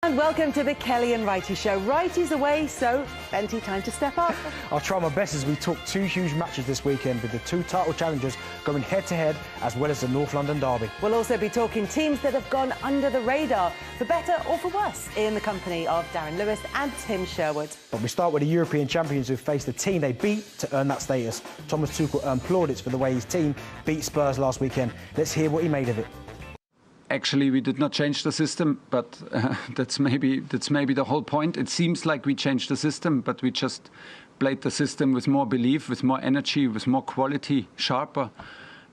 And welcome to the Kelly and Righty Show. Righty's away, so plenty time to step up. I'll try my best as we talk two huge matches this weekend with the two title challengers going head-to-head, as well as the North London derby. We'll also be talking teams that have gone under the radar, for better or for worse, in the company of Darren Lewis and Tim Sherwood. But we start with the European champions who faced the team they beat to earn that status. Thomas Tuchel earned plaudits for the way his team beat Spurs last weekend. Let's hear what he made of it. Actually, we did not change the system, but that's maybe the whole point. It seems like we changed the system, but we just played the system with more belief, with more energy, with more quality, sharper.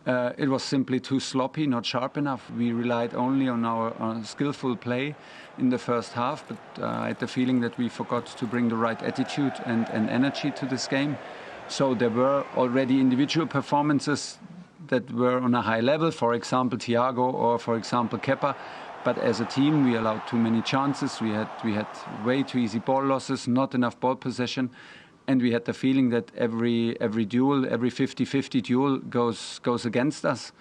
It was simply too sloppy, not sharp enough. We relied only on our skillful play in the first half, but I had the feeling that we forgot to bring the right attitude and energy to this game. So there were already individual performances that were on a high level, for example Thiago or for example Kepa, but as a team we allowed too many chances. We had way too easy ball losses, not enough ball possession, and we had the feeling that every duel, every 50-50 duel goes against us.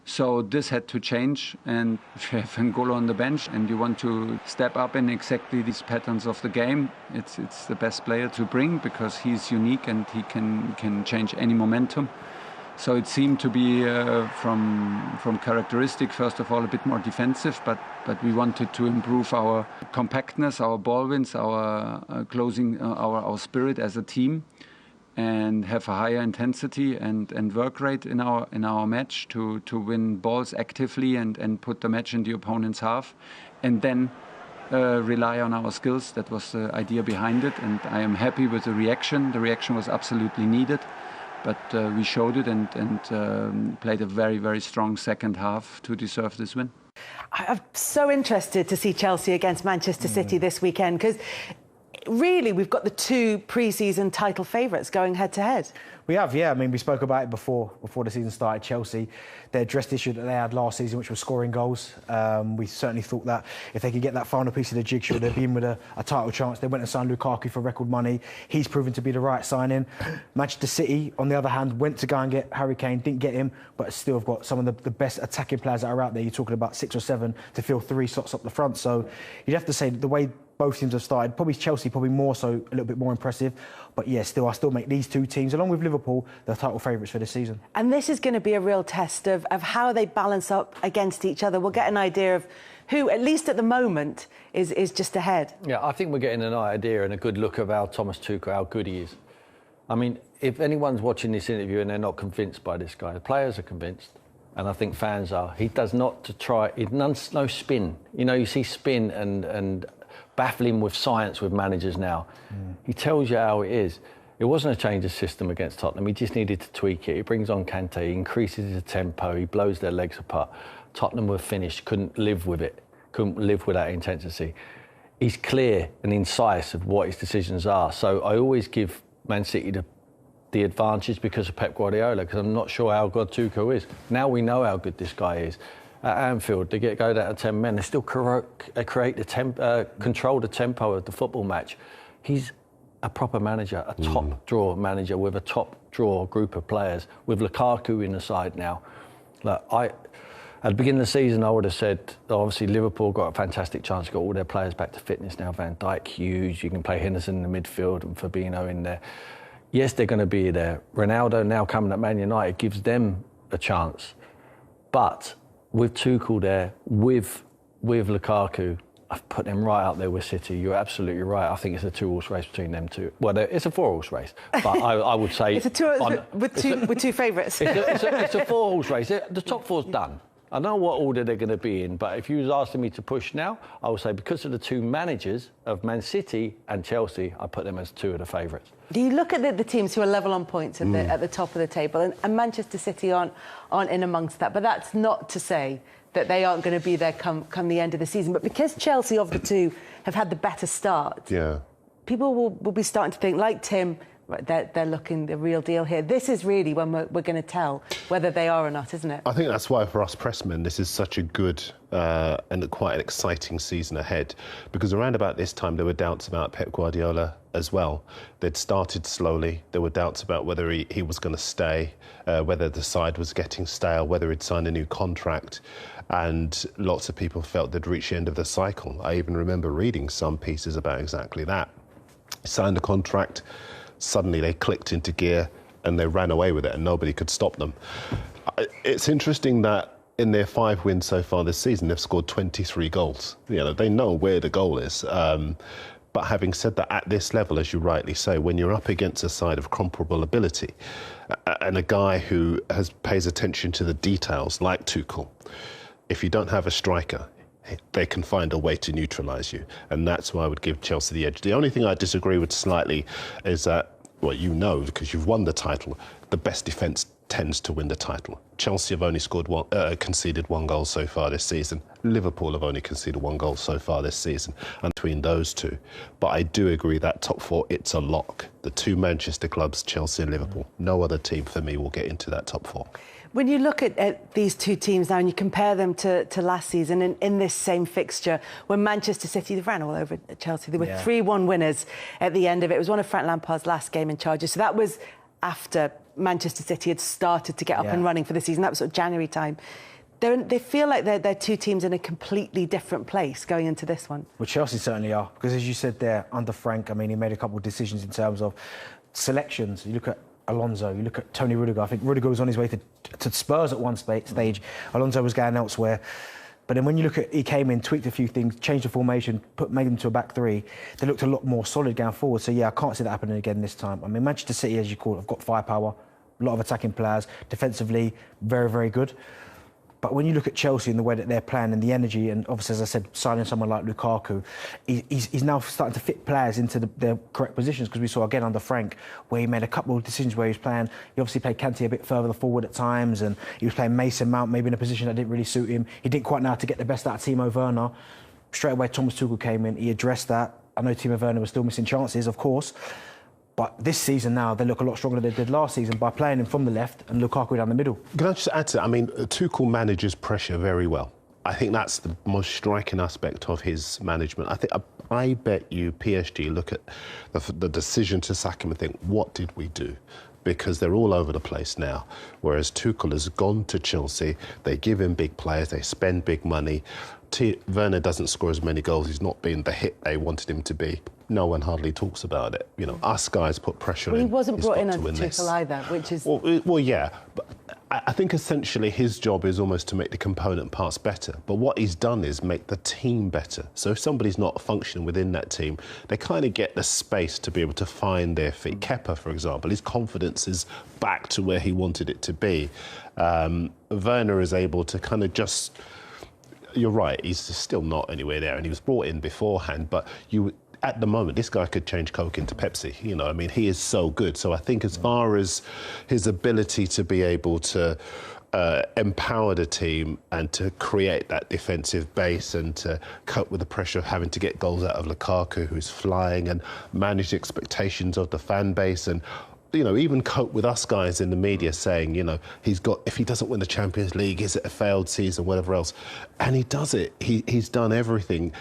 So this had to change, and if you have N'Golo on the bench and you want to step up in exactly these patterns of the game, it's the best player to bring because he's unique and he can change any momentum. So it seemed to be, from characteristic, first of all, a bit more defensive, but we wanted to improve our compactness, our ball wins, our closing, our spirit as a team, and have a higher intensity and work rate in our match to win balls actively and put the match in the opponent's half, and then rely on our skills. That was the idea behind it, and I am happy with the reaction. The reaction was absolutely needed. But we showed it and played a very, very strong second half to deserve this win. I'm so interested to see Chelsea against Manchester City this weekend, because really we've got the two pre-season title favourites going head-to-head. We have, yeah. I mean, we spoke about it before the season started. Chelsea, they addressed the issue that they had last season, which was scoring goals. We certainly thought that if they could get that final piece of the jigsaw, they'd be in with a title chance. They went and signed Lukaku for record money. He's proven to be the right signing. Manchester City, on the other hand, went to go and get Harry Kane, didn't get him, but still have got some of the best attacking players that are out there. You're talking about 6 or 7 to fill 3 slots up the front. So you'd have to say that the way both teams have started, probably Chelsea, probably more so, a little bit more impressive. But yeah, I still make these two teams, along with Liverpool, the title favourites for this season. And this is going to be a real test of how they balance up against each other. We'll get an idea of who, at least at the moment, is just ahead. Yeah, I think we're getting an idea and a good look of how Thomas Tuchel, how good he is. I mean, if anyone's watching this interview and they're not convinced by this guy, the players are convinced. And I think fans are. He does not no spin. You know, you see spin and baffling with science with managers now. He tells you how it is. It wasn't a change of system against Tottenham. He just needed to tweak it. He brings on Kante, he increases his tempo, he blows their legs apart. Tottenham were finished, couldn't live with it, couldn't live with that intensity. He's clear and incisive of what his decisions are. So I always give Man City the advantage because of Pep Guardiola, because I'm not sure how good Tuchel is. Now we know how good this guy is. At Anfield, they go down to 10 men. They still control the tempo of the football match. He's a proper manager, a top draw manager with a top draw group of players. With Lukaku in the side now, at the beginning of the season, I would have said obviously Liverpool got a fantastic chance, got all their players back to fitness now. Van Dijk, Hughes, you can play Henderson in the midfield and Fabinho in there. Yes, they're going to be there. Ronaldo now coming at Man United gives them a chance, but with Tuchel there, with Lukaku, I've put them right out there with City. You're absolutely right. I think it's a 2-horse race between them two. Well, it's a 4-horse race, but I would say it's a 2 with two favourites. It's a 4-horse race. The top 4's done. I don't know what order they're going to be in, but if you was asking me to push now, I would say because of the two managers of Man City and Chelsea, I put them as 2 of the favourites. Do you look at the teams who are level on points at the top of the table, and Manchester City aren't in amongst that, but that's not to say that they aren't going to be there come the end of the season. But because Chelsea, of the two, have had the better start, yeah, people will be starting to think, like Tim, they're looking the real deal here. This is really when we're going to tell whether they are or not, isn't it? I think that's why for us pressmen this is such a good and quite an exciting season ahead, because around about this time there were doubts about Pep Guardiola as well. They'd started slowly. There were doubts about whether he was going to stay, whether the side was getting stale, whether he'd signed a new contract, and lots of people felt they'd reached the end of the cycle. I even remember reading some pieces about exactly that. Signed a contract, suddenly they clicked into gear and they ran away with it and nobody could stop them. It's interesting that in their 5 wins so far this season, they've scored 23 goals. You know, they know where the goal is. But having said that, at this level, as you rightly say, when you're up against a side of comparable ability and a guy who pays attention to the details like Tuchel, if you don't have a striker, they can find a way to neutralise you. And that's why I would give Chelsea the edge. The only thing I disagree with slightly is that, well, you know, because you've won the title, the best defence tends to win the title. Chelsea have only conceded 1 goal so far this season. Liverpool have only conceded 1 goal so far this season, and between those two. But I do agree that top 4, it's a lock. The 2 Manchester clubs, Chelsea and Liverpool. No other team for me will get into that top 4. When you look at these 2 teams now and you compare them to last season in this same fixture, when Manchester City ran all over Chelsea, they were 3-1 winners at the end of it. It was one of Frank Lampard's last game in charge. So that was after Manchester City had started to get up and running for the season. That was sort of January time. They feel like they're 2 teams in a completely different place going into this one. Well, Chelsea certainly are, because as you said there, under Frank, I mean, he made a couple of decisions in terms of selections. You look at Alonso, you look at Tony Rudiger. I think Rudiger was on his way to Spurs at one stage. Alonso was going elsewhere. But then when you look at, he came in, tweaked a few things, changed the formation, made them to a back 3. They looked a lot more solid going forward. So yeah, I can't see that happening again this time. I mean, Manchester City, as you call it, have got firepower, a lot of attacking players, defensively, very, very good. But when you look at Chelsea and the way that they're playing and the energy, and obviously, as I said, signing someone like Lukaku, he's now starting to fit players into their correct positions, because we saw again under Frank where he made a couple of decisions where he was playing. He obviously played Kante a bit further forward at times, and he was playing Mason Mount maybe in a position that didn't really suit him. He didn't quite know how to get the best out of Timo Werner. Straight away, Thomas Tuchel came in. He addressed that. I know Timo Werner was still missing chances, of course. But this season now, they look a lot stronger than they did last season by playing him from the left and Lukaku down the middle. Can I just add to that? I mean, Tuchel manages pressure very well. I think that's the most striking aspect of his management. I bet you PSG look at the decision to sack him and think, what did we do? Because they're all over the place now. Whereas Tuchel has gone to Chelsea, they give him big players, they spend big money. Werner doesn't score as many goals, he's not been the hit they wanted him to be. No one hardly talks about it. You know, us guys put pressure on him. He wasn't brought in as Tuchel either, which is... Well, yeah, but I think essentially his job is almost to make the component parts better. But what he's done is make the team better. So if somebody's not functioning within that team, they kind of get the space to be able to find their feet. Kepa, for example, his confidence is back to where he wanted it to be. Werner is able to kind of just... You're right, he's still not anywhere there, and he was brought in beforehand, but at the moment, this guy could change Coke into Pepsi. You know, I mean, he is so good. So I think as far as his ability to be able to empower the team and to create that defensive base and to cope with the pressure of having to get goals out of Lukaku, who's flying, and manage the expectations of the fan base, and you know, even cope with us guys in the media saying, you know, if he doesn't win the Champions League, is it a failed season, whatever else? And he does it. He's done everything.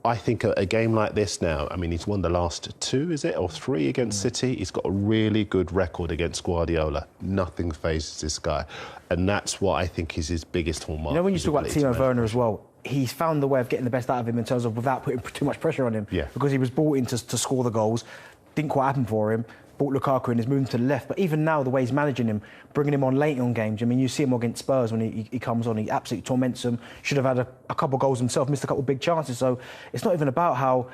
I think a game like this now, I mean, he's won the last 2, is it, or 3 against City. He's got a really good record against Guardiola. Nothing phases this guy. And that's what I think is his biggest hallmark. You know, when you talk about Timo Werner as well, he's found the way of getting the best out of him in terms of without putting too much pressure on him. Yeah. Because he was brought in to score the goals. Didn't quite happen for him. Brought Lukaku in, he's moving to the left. But even now, the way he's managing him, bringing him on late on games, I mean, you see him against Spurs when he comes on, he absolutely torments them. Should have had a couple of goals himself, missed a couple of big chances. So it's not even about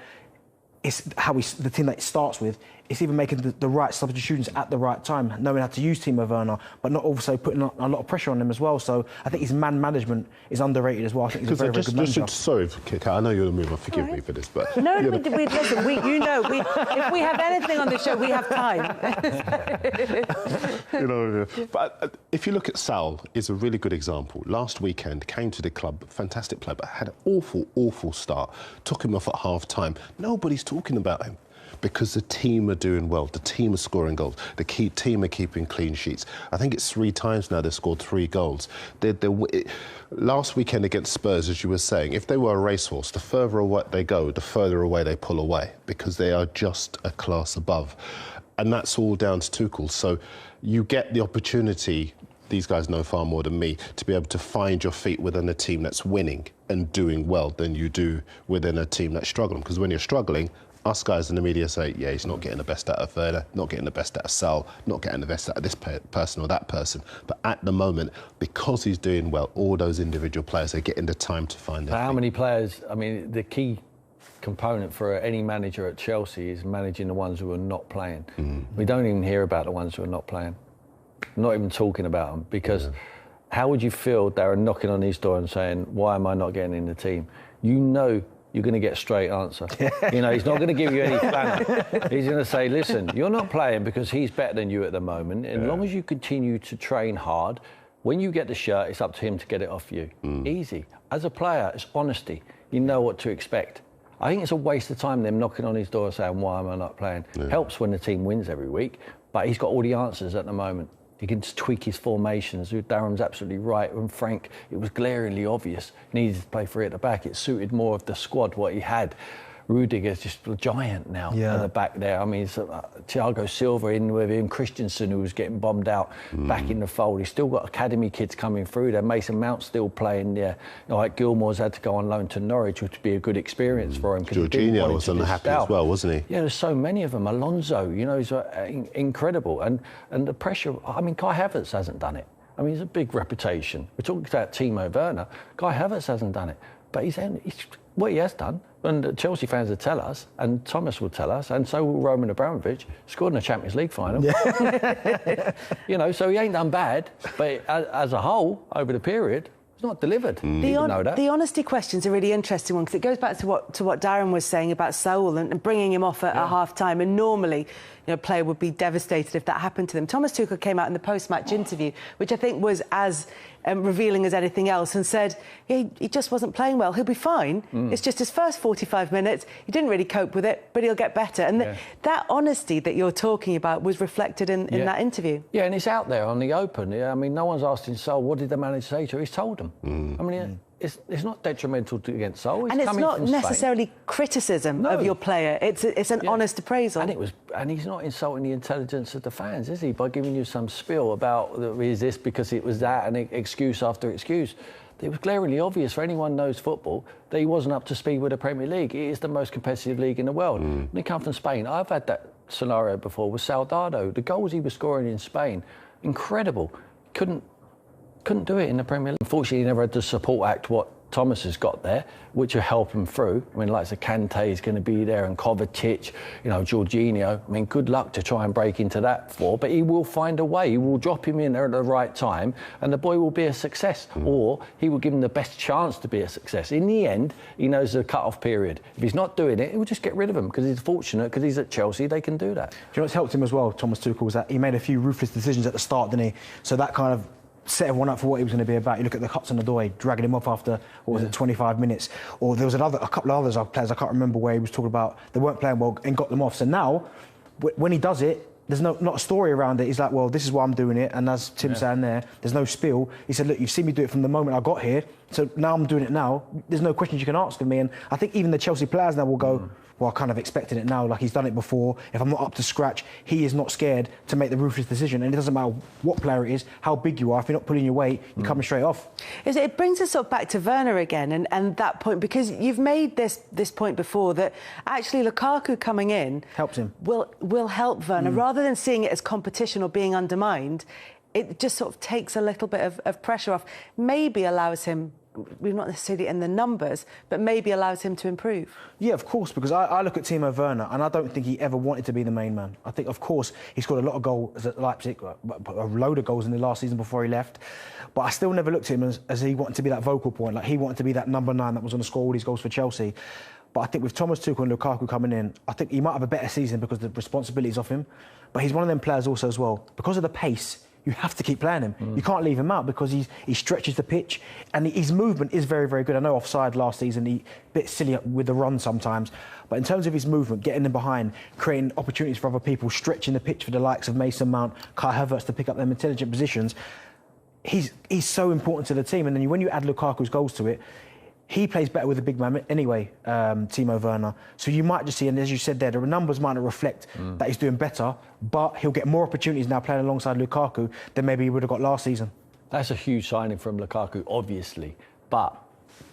the team that it starts with. It's even making the right substitutions at the right time, knowing how to use Timo Werner, but not also putting a lot of pressure on him as well. So I think his man management is underrated as well. I think he's a very, very good manager. Sorry, Kika, I know you're the mover. Forgive me for this, but no, listen. If we have anything on the show, we have time. You know, but if you look at Saul, is a really good example. Last weekend, came to the club, fantastic player, but had an awful start. Took him off at half time. Nobody's talking about him. because the team are doing well. The team are scoring goals. The team are keeping clean sheets. I think it's 3 times now they've scored 3 goals. Last weekend against Spurs, as you were saying, if they were a racehorse, the further away they go, the further away they pull away, because they are just a class above. And that's all down to Tuchel. So you get the opportunity, these guys know far more than me, to be able to find your feet within a team that's winning and doing well than you do within a team that's struggling. Because when you're struggling, us guys in the media say, yeah, he's not getting the best out of Werner, not getting the best out of Sal, not getting the best out of this person or that person. But at the moment, because he's doing well, all those individual players are getting the time to find their feet. How many players, I mean, the key component for any manager at Chelsea is managing the ones who are not playing. We don't even hear about the ones who are not playing. Not even talking about them, because how would you feel Darren knocking on his door and saying, why am I not getting in the team? You know you're going to get a straight answer. You know, he's not going to give you any flanner. He's going to say, listen, you're not playing because he's better than you at the moment. As long as you continue to train hard, when you get the shirt, it's up to him to get it off you. Easy. As a player, it's honesty. You know what to expect. I think it's a waste of time them knocking on his door saying, why am I not playing? Helps when the team wins every week, but he's got all the answers at the moment. He can just tweak his formations. Darren's absolutely right. And Frank, it was glaringly obvious, needed to play 3 at the back. It suited more of the squad, what he had. Rudiger's just a giant now at the back there. I mean, it's, Thiago Silva in with him, Christensen, who was getting bombed out, back in the fold. He's still got academy kids coming through there. Mason Mount's still playing there. Like Gilmore's had to go on loan to Norwich, which would be a good experience for him. Jorginho was unhappy as well, wasn't he? Yeah, there's so many of them. Alonso, you know, he's incredible. And the pressure, I mean, Kai Havertz hasn't done it. I mean, he's a big reputation. We're talking about Timo Werner. Kai Havertz hasn't done it. But he's what he has done, and Chelsea fans will tell us, and Thomas will tell us, and so will Roman Abramovich, scored in a Champions League final. You know, so he ain't done bad, but as a whole, over the period, it's not delivered. The honesty question's a really interesting one, because it goes back to what Darren was saying about Saul and bringing him off at half-time, and normally, you know, a player would be devastated if that happened to them. Thomas Tuchel came out in the post-match interview, which I think was as revealing as anything else, and said he just wasn't playing well. He'll be fine. It's just his first 45 minutes. He didn't really cope with it, but he'll get better. And that honesty that you're talking about was reflected in that interview. Yeah, and it's out there on the open. I mean, no one's asked him, Saul, what did the manager say to him? He's told them. I mean, it's not detrimental against Saul. And it's not necessarily criticism of your player. It's an honest appraisal. And he's not insulting the intelligence of the fans, is he? By giving you some spiel about is this because it was that, and excuse after excuse. It was glaringly obvious for anyone who knows football that he wasn't up to speed with the Premier League. It is the most competitive league in the world. When he comes from Spain, I've had that scenario before with Soldado. The goals he was scoring in Spain, incredible. Couldn't do it in the Premier League. Unfortunately, he never had the support act what Thomas has got there, which will help him through. I mean, like Kante is going to be there, and Kovacic, you know, Jorginho. I mean, good luck to try and break into that four, but he will find a way. He will drop him in there at the right time, and the boy will be a success, or he will give him the best chance to be a success. In the end, he knows the cut-off period. If he's not doing it, he will just get rid of him, because he's fortunate, because he's at Chelsea, they can do that. Do you know what's helped him as well, Thomas Tuchel, was that he made a few ruthless decisions at the start, didn't he? So that kind of set everyone up for what he was going to be about. You look at the cuts on the door, dragging him off after, 25 minutes. Or there was a couple of others players, I can't remember, where he was talking about they weren't playing well and got them off. So now, when he does it, there's not a story around it. He's like, well, this is why I'm doing it. And as Tim's saying there's no spiel. He said, look, you've seen me do it from the moment I got here. So now I'm doing it now. There's no questions you can ask of me. And I think even the Chelsea players now will go, well, I kind of expected it now, like he's done it before. If I'm not up to scratch, he is not scared to make the ruthless decision. And it doesn't matter what player it is, how big you are. If you're not pulling your weight, you're coming straight off. It brings us sort of back to Werner again and that point, because you've made this point before that actually Lukaku coming in helps him. Will help Werner. Rather than seeing it as competition or being undermined, it just sort of takes a little bit of pressure off. Maybe allows him, we're not necessarily in the numbers, but maybe allows him to improve. Yeah, of course, because I look at Timo Werner and I don't think he ever wanted to be the main man. I think, of course, he scored a lot of goals at Leipzig, a load of goals in the last season before he left, but I still never looked at him as he wanted to be that vocal point, like he wanted to be that number 9 that was going to score all these goals for Chelsea. But I think with Thomas Tuchel and Lukaku coming in, I think he might have a better season because the responsibility's off him, but he's one of them players also as well. Because of the pace, you have to keep playing him. You can't leave him out because he stretches the pitch and his movement is very, very good. I know offside last season, he a bit silly with the run sometimes, but in terms of his movement, getting them behind, creating opportunities for other people, stretching the pitch for the likes of Mason Mount, Kai Havertz to pick up them intelligent positions, he's so important to the team. And then when you add Lukaku's goals to it, he plays better with a big man anyway, Timo Werner. So you might just see, and as you said there, the numbers might not reflect that he's doing better, but he'll get more opportunities now playing alongside Lukaku than maybe he would have got last season. That's a huge signing from Lukaku, obviously. But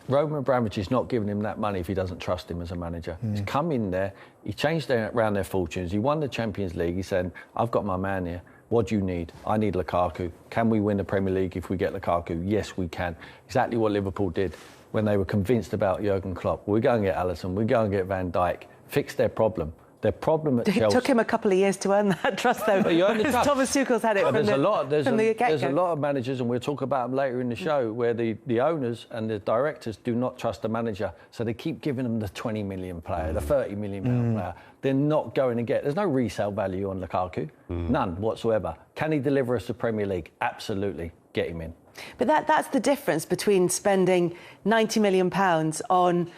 Roman Abramovich is not giving him that money if he doesn't trust him as a manager. He's come in there, he changed around their fortunes, he won the Champions League, he said, I've got my man here. What do you need? I need Lukaku. Can we win the Premier League if we get Lukaku? Yes, we can. Exactly what Liverpool did when they were convinced about Jurgen Klopp. We go and get Alisson, we go and get Van Dijk, fix their problem. Their problem at Chelsea... It took him a couple of years to earn that trust, though. But you earn the trust. Thomas Tuchel's had it from the get-go. There's a lot of managers, and we'll talk about them later in the show, where the owners and the directors do not trust the manager, so they keep giving them the 20 million player, the 30 million pound player. They're not going to get... There's no resale value on Lukaku, none whatsoever. Can he deliver us the Premier League? Absolutely. Get him in. But that's the difference between spending £90 million on,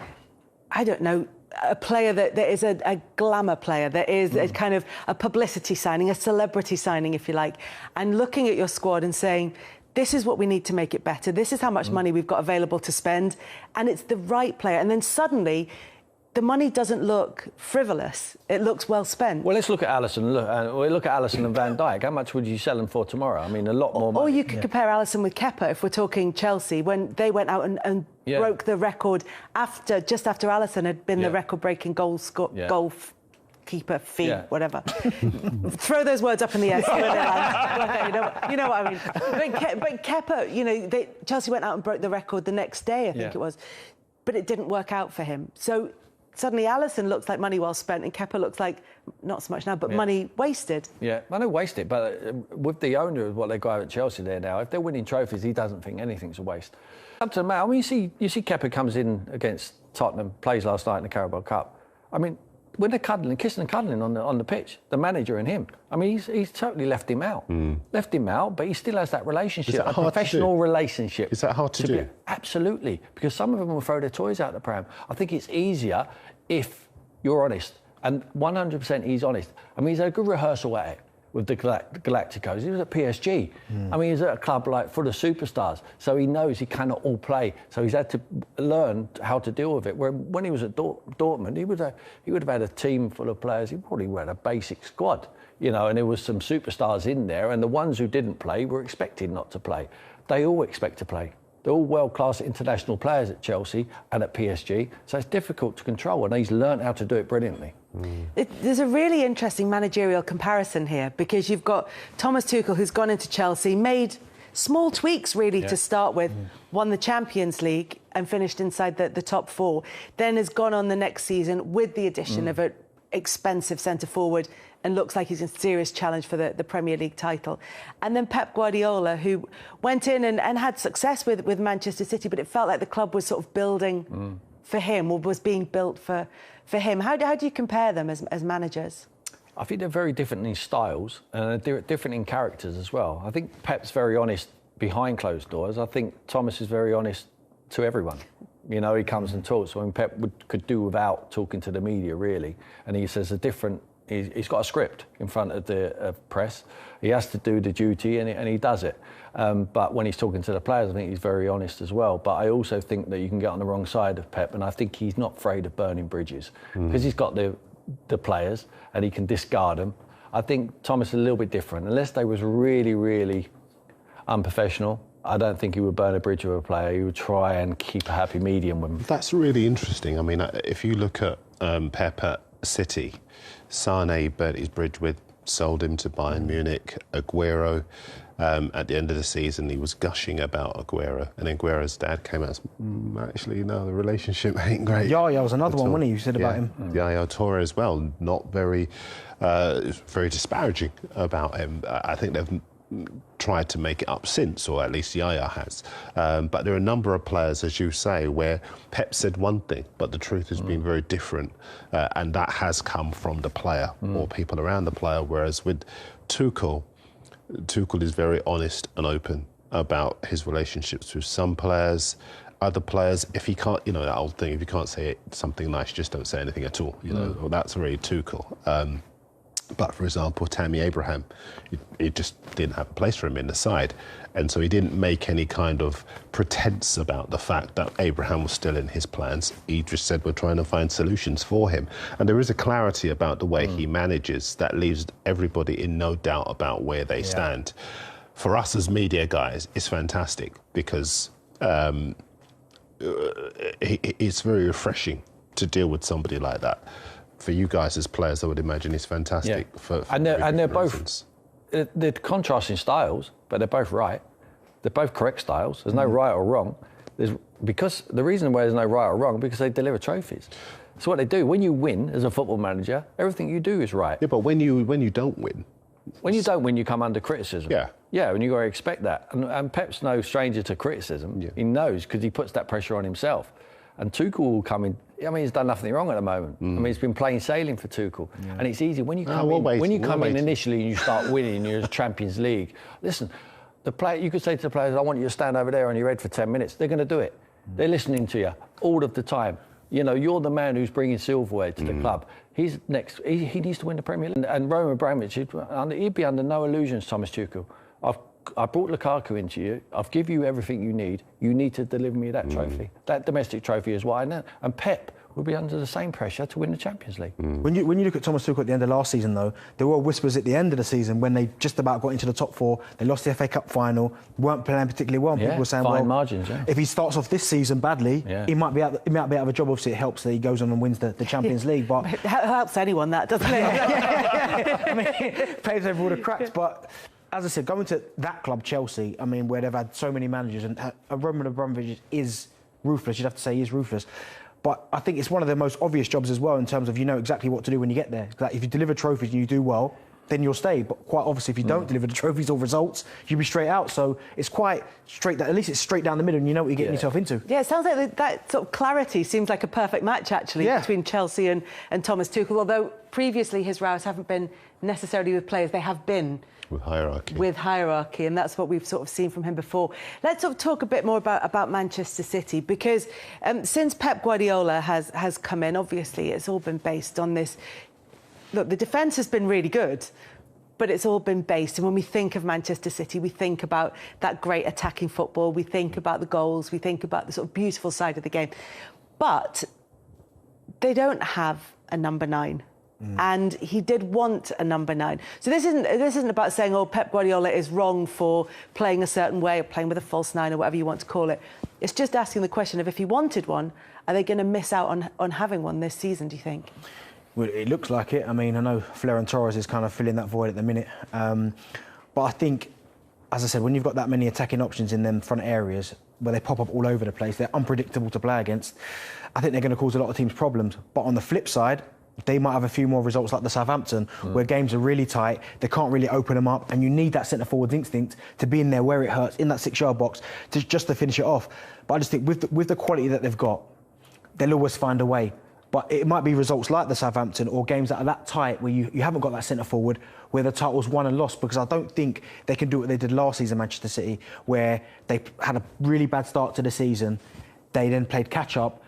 I don't know, a player that is a glamour player, that is a kind of a publicity signing, a celebrity signing, if you like, and looking at your squad and saying, this is what we need to make it better, this is how much money we've got available to spend, and it's the right player. And then suddenly, the money doesn't look frivolous. It looks well spent. Well, let's look at Alisson. Look at Alisson and Van Dijk. How much would you sell them for tomorrow? I mean, a lot more money. Or you could compare Alisson with Kepa, if we're talking Chelsea, when they went out and broke the record just after Alisson had been the record-breaking goal keeper fee, whatever. Throw those words up in the air. See where they land. You know what I mean. But Kepa, Chelsea went out and broke the record the next day, I think it was. But it didn't work out for him. So suddenly Alisson looks like money well spent and Kepa looks like, not so much now, but money wasted. Yeah, money wasted. But with the owner of what they got at Chelsea there now, if they're winning trophies, he doesn't think anything's a waste. Up to the man, I mean, you see Kepa comes in against Tottenham, plays last night in the Carabao Cup. I mean, when they're kissing and cuddling on the pitch, the manager and him, I mean, he's totally left him out. Left him out, but he still has that relationship, a professional relationship. Is that hard to do? Absolutely, because some of them will throw their toys out the pram. I think it's easier if you're honest, and 100% he's honest. I mean, he's had a good rehearsal at it with the Galacticos. He was at PSG. I mean, he's at a club full of superstars, so he knows he cannot all play. So he's had to learn how to deal with it. Where when he was at Dortmund, he would have had a team full of players. He probably had a basic squad, and there was some superstars in there, and the ones who didn't play were expected not to play. They all expect to play. They're all world-class international players at Chelsea and at PSG, so it's difficult to control, and he's learned how to do it brilliantly. There's a really interesting managerial comparison here, because you've got Thomas Tuchel, who's gone into Chelsea, made small tweaks really to start with, won the Champions League and finished inside the top four, then has gone on the next season with the addition of an expensive centre-forward and looks like he's in serious challenge for the Premier League title. And then Pep Guardiola, who went in and had success with Manchester City, but it felt like the club was sort of building for him, or was being built for him. How do you compare them as managers? I think they're very different in styles, and they're different in characters as well. I think Pep's very honest behind closed doors. I think Thomas is very honest to everyone. He comes and talks. I mean, Pep could do without talking to the media, really. And he says he's got a script in front of the press. He has to do the duty, and he does it. But when he's talking to the players, I think he's very honest as well. But I also think that you can get on the wrong side of Pep, and I think he's not afraid of burning bridges because he's got the players and he can discard them. I think Thomas is a little bit different. Unless they was really, really unprofessional, I don't think he would burn a bridge with a player. He would try and keep a happy medium with him. That's really interesting. I mean, if you look at Pep at City, Sane burnt his bridge with, sold him to Bayern Munich. Aguero, at the end of the season, he was gushing about Aguero, and then Aguero's dad came out and said, actually, no, the relationship ain't great. Yaya was another one, wasn't he? You said about him. Yaya Toure as well, not very disparaging about him. I think they've tried to make it up since, or at least Yaya has. But there are a number of players, as you say, where Pep said one thing, but the truth has been very different, and that has come from the player or people around the player, whereas with Tuchel, Tuchel is very honest and open about his relationships with some players, other players. If he can't, that old thing, if you can't say something nice, just don't say anything at all. Well, that's very Tuchel. But for example, Tammy Abraham, he just didn't have a place for him in the side. And so he didn't make any kind of pretense about the fact that Abraham was still in his plans. He just said, we're trying to find solutions for him. And there is a clarity about the way he manages that leaves everybody in no doubt about where they stand. For us as media guys, it's fantastic because it's very refreshing to deal with somebody like that. For you guys as players, I would imagine it's fantastic. Yeah. And they're both, they're contrasting styles, but they're both right. They're both correct styles. There's no right or wrong. Because the reason why there's no right or wrong, because they deliver trophies. So what they do, when you win as a football manager, everything you do is right. Yeah, but when you don't win. When you don't win, you come under criticism. Yeah. Yeah, and you've got to expect that. And Pep's no stranger to criticism. Yeah. He knows, because he puts that pressure on himself. And Tuchel will come in. I mean, he's done nothing wrong at the moment. I mean, it's been plain sailing for Tuchel. Yeah. And it's easy. When you come in initially and you start winning, you're in the Champions League. Listen, you could say to the players, I want you to stand over there on your head for 10 minutes. They're going to do it. They're listening to you all of the time. You're the man who's bringing silverware to the club. He's next. He needs to win the Premier League. And Roman Abramovich, he'd be under no illusions, Thomas Tuchel. I brought Lukaku into you. I've given you everything you need. You need to deliver me that trophy. That domestic trophy is what I know. And Pep will be under the same pressure to win the Champions League. When you look at Thomas Tuchel at the end of last season, though, there were whispers at the end of the season when they just about got into the top four. They lost the FA Cup final, weren't playing particularly well. People were saying, fine margins, yeah. If he starts off this season badly, he might be out of a job. Obviously, it helps that he goes on and wins the Champions League. But it helps anyone, that, doesn't it? I mean, it plays over all the cracks. But as I said, going to that club, Chelsea, I mean, where they've had so many managers, and Roman Abramovich is ruthless. You'd have to say he is ruthless. But I think it's one of the most obvious jobs as well, in terms of exactly what to do when you get there. Like, if you deliver trophies and you do well, then you'll stay. But quite obviously, if you don't deliver the trophies or results, you'll be straight out. So it's quite straight. At least it's straight down the middle, and you know what you're getting yourself into. Yeah, it sounds like that sort of clarity seems like a perfect match, actually, between Chelsea and Thomas Tuchel. Although previously his rows haven't been necessarily with players; they have been with hierarchy, and that's what we've sort of seen from him before. Let's sort of talk a bit more about Manchester City, because since Pep Guardiola has come in, obviously it's all been based on this. Look, the defence has been really good, but it's all been based, and when we think of Manchester City, we think about that great attacking football, we think about the goals, we think about the sort of beautiful side of the game, but they don't have a number 9. And he did want a number 9. So this isn't about saying, oh, Pep Guardiola is wrong for playing a certain way or playing with a false 9 or whatever you want to call it. It's just asking the question of, if he wanted one, are they going to miss out on having one this season, do you think? Well, it looks like it. I mean, I know Florentino Torres is kind of filling that void at the minute. But I think, as I said, when you've got that many attacking options in them front areas where they pop up all over the place, they're unpredictable to play against, I think they're going to cause a lot of teams problems. But on the flip side, they might have a few more results like the Southampton, where games are really tight, they can't really open them up, and you need that centre-forward's instinct to be in there where it hurts, in that 6-yard box, just to finish it off. But I just think with the quality that they've got, they'll always find a way. But it might be results like the Southampton, or games that are that tight where you haven't got that centre-forward, where the title's won and lost, because I don't think they can do what they did last season, Manchester City, where they had a really bad start to the season, they then played catch-up,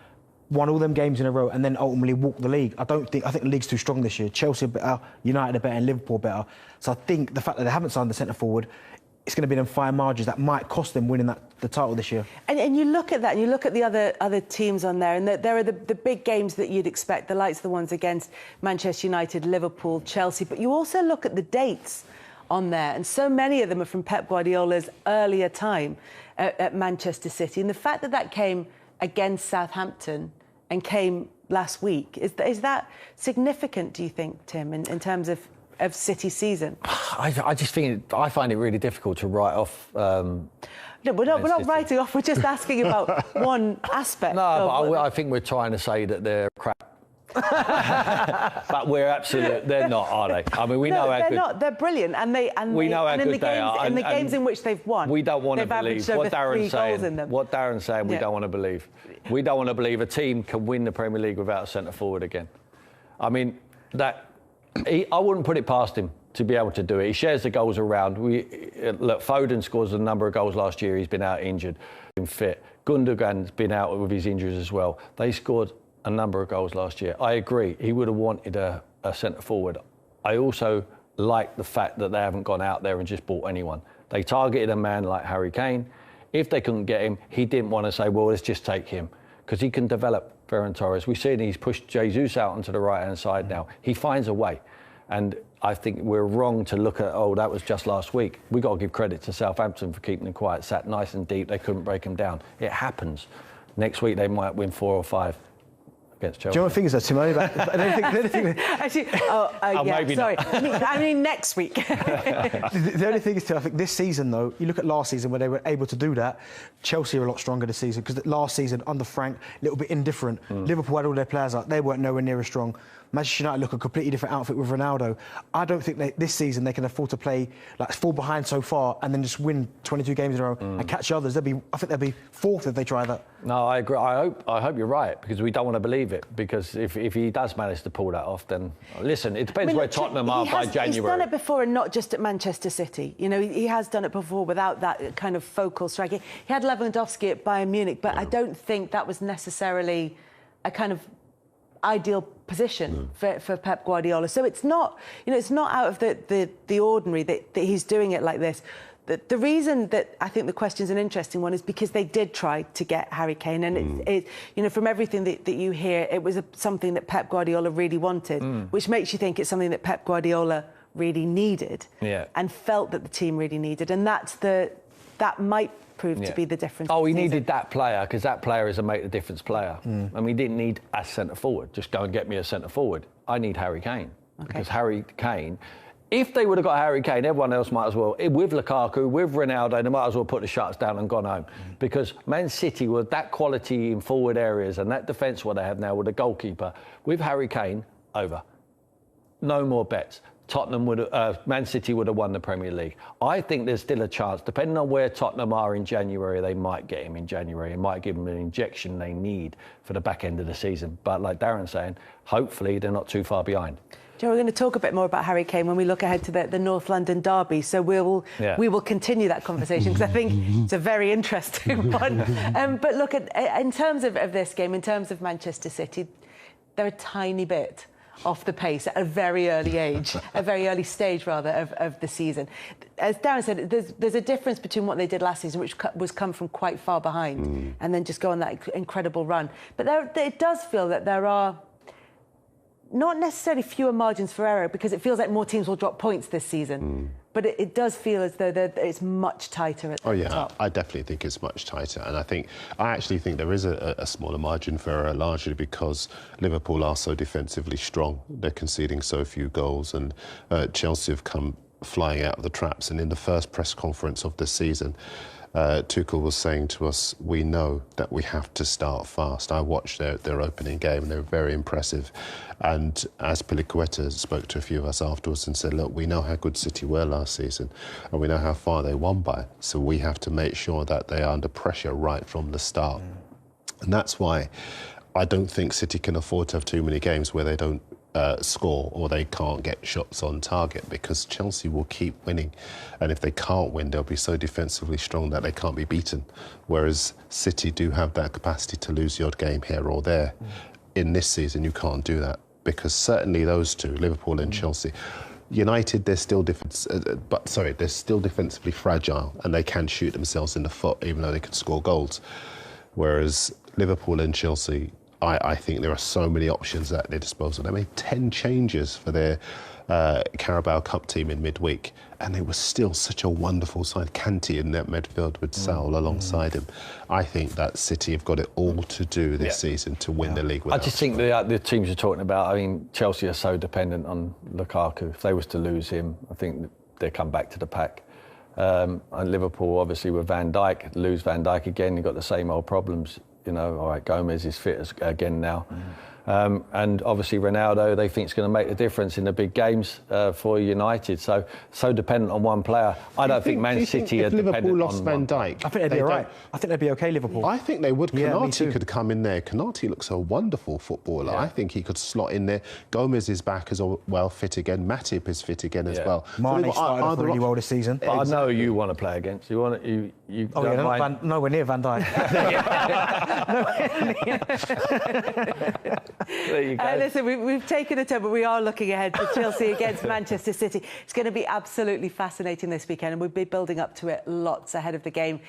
won all them games in a row, and then ultimately walked the league. I think the league's too strong this year. Chelsea are better, United are better, and Liverpool are better. So I think the fact that they haven't signed the centre-forward, it's going to be them fine margins that might cost them winning the title this year. And you look at that, and you look at the other teams on there, and there are the big games that you'd expect, the likes of the ones against Manchester United, Liverpool, Chelsea, but you also look at the dates on there, and so many of them are from Pep Guardiola's earlier time at Manchester City, and the fact that came against Southampton and came last week, is that significant, do you think, Tim, in terms of City's season? I just think I find it really difficult to write off. No, we're not writing off. We're just asking about one aspect. No, but I think we're trying to say that they're crap. But we're absolutely, they're not, are they? I mean, we know how they're good. Not. They're brilliant, we know how good they are. In the games in which they've won, we don't want to believe what Darren's saying. What Darren's saying, we don't want to believe. We don't want to believe a team can win the Premier League without a centre forward again. I mean, I wouldn't put it past him to be able to do it. He shares the goals around. Look, Foden scores a number of goals last year. He's been out injured, been fit. Gundogan's been out with his injuries as well. They scored a number of goals last year. I agree. He would have wanted a centre forward. I also like the fact that they haven't gone out there and just bought anyone. They targeted a man like Harry Kane. If they couldn't get him, he didn't want to say, well, let's just take him, because he can develop Ferran Torres. We've seen he's pushed Jesus out onto the right-hand side now. He finds a way. And I think we're wrong to look at, oh, that was just last week. We've got to give credit to Southampton for keeping them quiet, sat nice and deep. They couldn't break them down. It happens. Next week, they might win 4 or 5 against Chelsea. Do you know what the thing is, though, Tim? Actually, yeah, maybe sorry. not. I mean, next week. The only thing is, Tim, I think this season, though, you look at last season where they were able to do that. Chelsea are a lot stronger this season, because last season, under Frank, a little bit indifferent. Liverpool had all their players out. They weren't nowhere near as strong. Manchester United look a completely different outfit with Ronaldo. I don't think this season they can afford to play, like, fall behind so far and then just win 22 games in a row and catch others. I think they'll be fourth if they try that. No, I agree. I hope you're right, because we don't want to believe it. Because if he does manage to pull that off, then listen, it depends where Tottenham are by January. He's done it before, and not just at Manchester City. You know, he has done it before without that kind of focal striking. He had Lewandowski at Bayern Munich, but I don't think that was necessarily a kind of ideal position for Pep Guardiola. So it's not, it's not out of the ordinary that he's doing it like this. The reason that I think the question's an interesting one is because they did try to get Harry Kane, and it from everything that you hear, it was something that Pep Guardiola really wanted, which makes you think it's something that Pep Guardiola really needed and felt that the team really needed, and that might prove to be the difference. Oh, he needed that player, because that player is a make-the-difference player. I mean, he didn't need a centre-forward. Just go and get me a centre-forward. I need Harry Kane. Okay. Because Harry Kane, if they would have got Harry Kane, everyone else might as well, with Lukaku, with Ronaldo, they might as well put the shutters down and gone home. Because Man City, with that quality in forward areas and that defence what they have now with a goalkeeper, with Harry Kane, over. No more bets. Man City would have won the Premier League. I think there's still a chance, depending on where Tottenham are in January, they might get him in January and might give him an injection they need for the back end of the season. But like Darren's saying, hopefully they're not too far behind. Joe, we're going to talk a bit more about Harry Kane when we look ahead to the North London derby. So we will continue that conversation, because I think it's a very interesting one. But look, in terms of this game, in terms of Manchester City, they're a tiny bit off the pace at a very early age, a very early stage, rather, of the season. As Darren said, there's a difference between what they did last season, which was come from quite far behind, and then just go on that incredible run. But it does feel that there are not necessarily fewer margins for error, because it feels like more teams will drop points this season. But it does feel as though it's much tighter at the top. I definitely think it's much tighter. And I actually think there is a smaller margin for error, largely because Liverpool are so defensively strong. They're conceding so few goals, and Chelsea have come flying out of the traps. And in the first press conference of the season, Tuchel was saying to us, we know that we have to start fast. I watched their opening game, and they were very impressive. And as Piliqueta spoke to a few of us afterwards and said, look, we know how good City were last season, and we know how far they won by. So we have to make sure that they are under pressure right from the start. And that's why I don't think City can afford to have too many games where they don't score or they can't get shots on target, because Chelsea will keep winning, and if they can't win, they'll be so defensively strong that they can't be beaten, whereas City do have that capacity to lose the odd game here or there. In this season, you can't do that, because certainly those two, Liverpool and Chelsea, United, they're still they're still defensively fragile, and they can shoot themselves in the foot even though they can score goals, whereas Liverpool and Chelsea, I think there are so many options at their disposal. They made 10 changes for their Carabao Cup team in midweek, and they were still such a wonderful side. Kanté in that midfield with Saul alongside him. I think that City have got it all to do this season to win the league. I just think the teams you're talking about, I mean, Chelsea are so dependent on Lukaku. If they was to lose him, I think they'll come back to the pack. And Liverpool, obviously, with Van Dijk, lose Van Dijk again, you've got the same old problems. All right, Gomez is fit again now. And obviously Ronaldo, they think it's going to make the difference in the big games for United. So dependent on one player. I don't think Man City are dependent on Liverpool lost Van one. Dijk, I think they'd be all right. I think they'd be okay, Liverpool. I think they would. Yeah, me too. Konate could come in there. Konate looks a wonderful footballer. Yeah. I think he could slot in there. Gomez is back as well, fit again. Matip is fit again as well. Mane started off really well this season. But I know you want to play against. You want you. Oh yeah, nowhere near Van Dijk. There you go. Listen, we've taken a turn, but we are looking ahead to Chelsea against Manchester City. It's going to be absolutely fascinating this weekend, and we'll be building up to it lots ahead of the game.